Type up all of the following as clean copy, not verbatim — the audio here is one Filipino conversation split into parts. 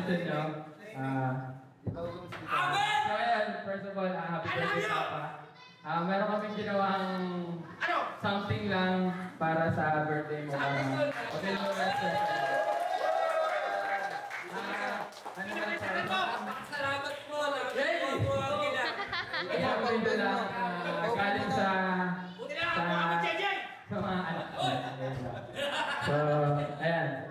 gusto nyo. So ayan, first of all, happy birthday Papa. Meron kaming ginawang something lang para sa birthday mo. Okay lang ba, sir? Ano lang sa Salamat po. Ayan, medyo lang galing sa mga anak ko. So, ayan.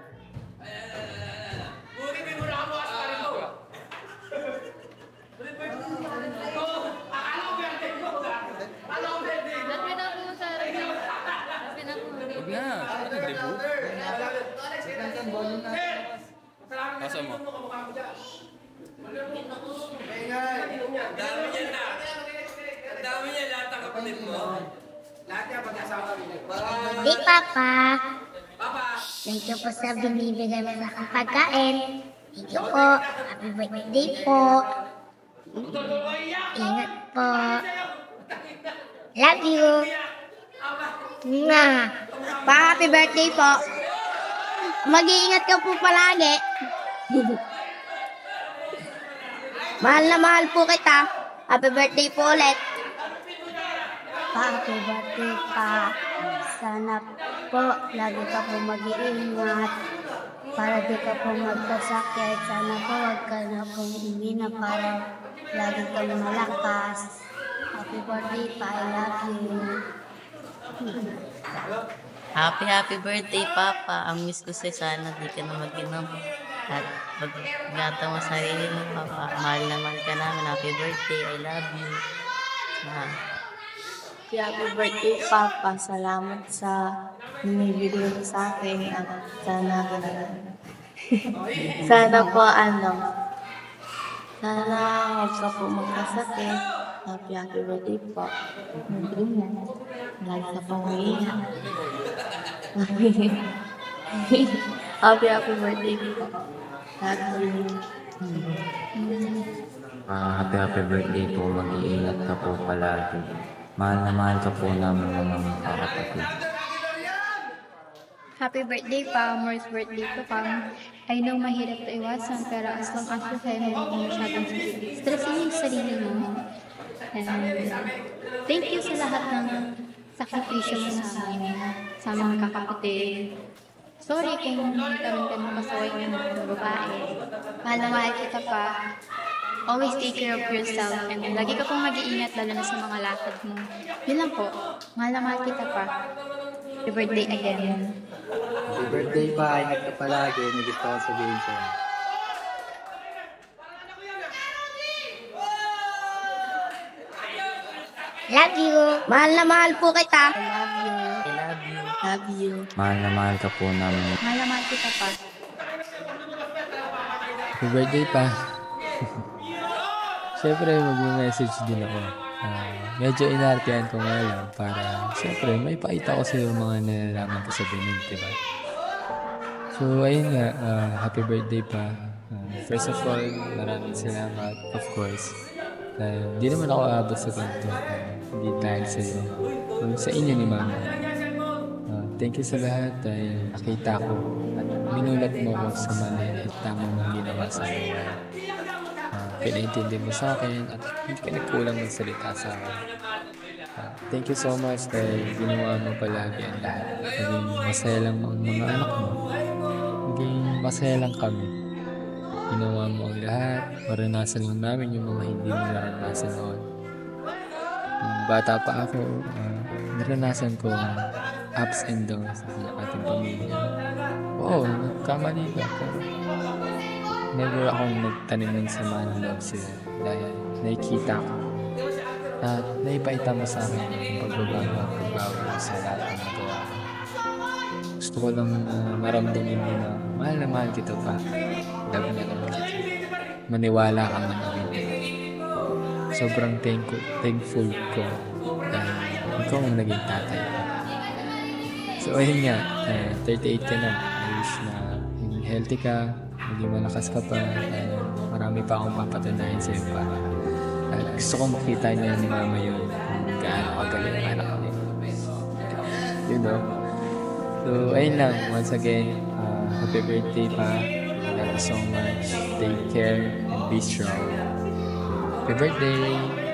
Buti may mura mo as pare mo. Akala ko birthday mo. Akala ko birthday mo. Happy na po, sir. Happy na po. Huwag na. Debo. Masa mo? Dami niya na. Dami niya lahat ang kapatid mo. Lahat niya pag-asawa niya. Hey, Papa. Papa. Thank you po sa binibigay mo sa aking pagkain. Thank you po. Happy birthday po. Ingat po. Love you. Nga. Pa, happy birthday po. Mag-iingat ka po palagi. Mahal na mahal po kita. Happy birthday po ulit. Pa, happy birthday pa. Sana po, lagi ka po mag-iingat. Para di ka po magkasakit. Sana po, wag ka na po umina para lagi kang malakas. Happy birthday pa, I love you. Happy birthday, Papa. Ang miss ko sa'yo, sana di ka na mag-inom. At pag-ingata mo sarili mo, Papa. Mahal na mahal ka namin. Happy birthday. I love you. Happy birthday, Papa. Salamat sa binibigay mo sa akin. At sana po, sana huwag ka po magkasakit. Happy birthday po. Mag-ingat. Lagi ka pong umiiyak. Happy birthday po. Love you. Happy birthday po. Mag-iingat ka po palagi. Mahal na mahal ka po namin mga kapatid. Happy birthday pa, Mor's birthday ko pa. I know mahirap to iwasan, pero as long as you can, hindi mo masyadong stressin yung sarili mo. And thank you sa lahat ng sakripisyo mo sa amin, sa mga kakapatid. Sorry kung nagkaroon ka ng kasaway ng mga babae. Mahal na mahal kita pa. Always take care of yourself and lagi ka pong mag-iingat lalo na sa mga lakad mo. Yun lang po. Mahal na mahal kita pa. Happy birthday again. Happy birthday pa. Ingat ka palagi. May gusto ko sabihin sa'yo. Love you. Mahal na mahal po kita. I love you. I love you. Love you. Mahal na mahal ka po namin. Mahal na mahal kita pa. Happy birthday pa. Siyempre, mag-message din ako. Medyo inartihan ko nga lang para, siyempre, may pakita ko sa mga nalalaman ko sa Benin, diba? So, ayun nga, happy birthday pa. First of all, maraming salamat, of course. Dahil di naman ako aabot sa ganito. Hindi dahil sa iyo. Sa inyo ni Mama. Thank you sa lahat dahil nakita ko at minulat mo ako sa mali at tamang mong ginawa sa akin. Pinaintindi mo sa akin at hindi ka nagkulang ng salita sa akin. Thank you so much dahil ginawa mo palagi ang lahat. Naging masaya lang ang mga anak mo. Naging masaya lang kami. Ginawa mo ang lahat. Maranasan lang namin yung mga hindi mo naranasan noon. Nung bata pa ako, naranasan ko ang ups and downs ng ating pamilya. Oo, nagkamali ka. Pero never akong nagtanim ng sama ng loob sila dahil nakikita ko at naipakita mo sa akin ang pagbabago sa lahat ng nagawa ko. Gusto ko lang maramdaman mo na mahal kita pa. Love na lang kita. Maniwala ka man na rin. Sobrang thankful ko dahil ikaw ang naging tatay ko. So ayun nga, 38 ka na. I wish na healthy ka, maging malakas ka pa. Marami pa akong papatunayan sa'yo pa. Gusto kong makita niya ni Mama yun kung gaano kagaling ang anak ko. You know? So ayun lang, once again, happy birthday pa. you so much. Take care and be strong. Happy birthday!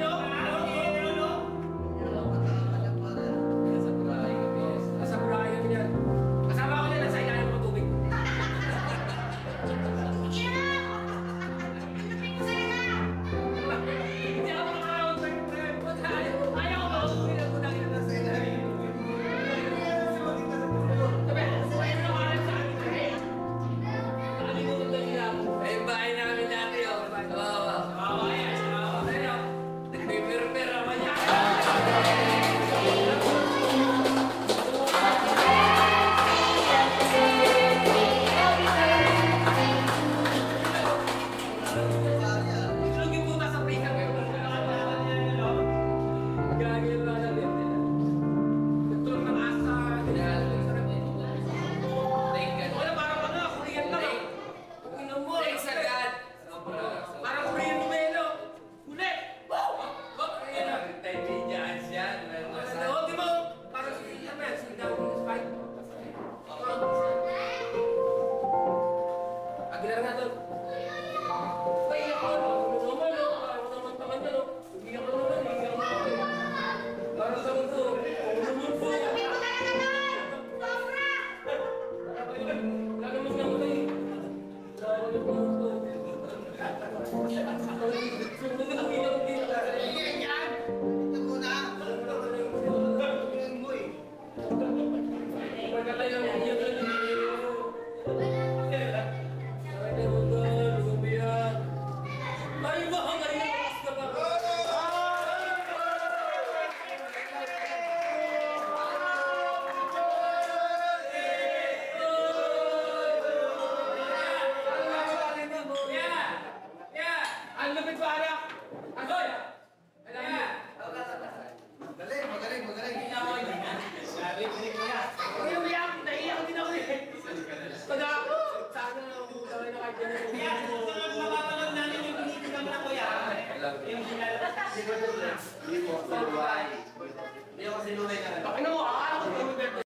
Hindi ako sinuwi na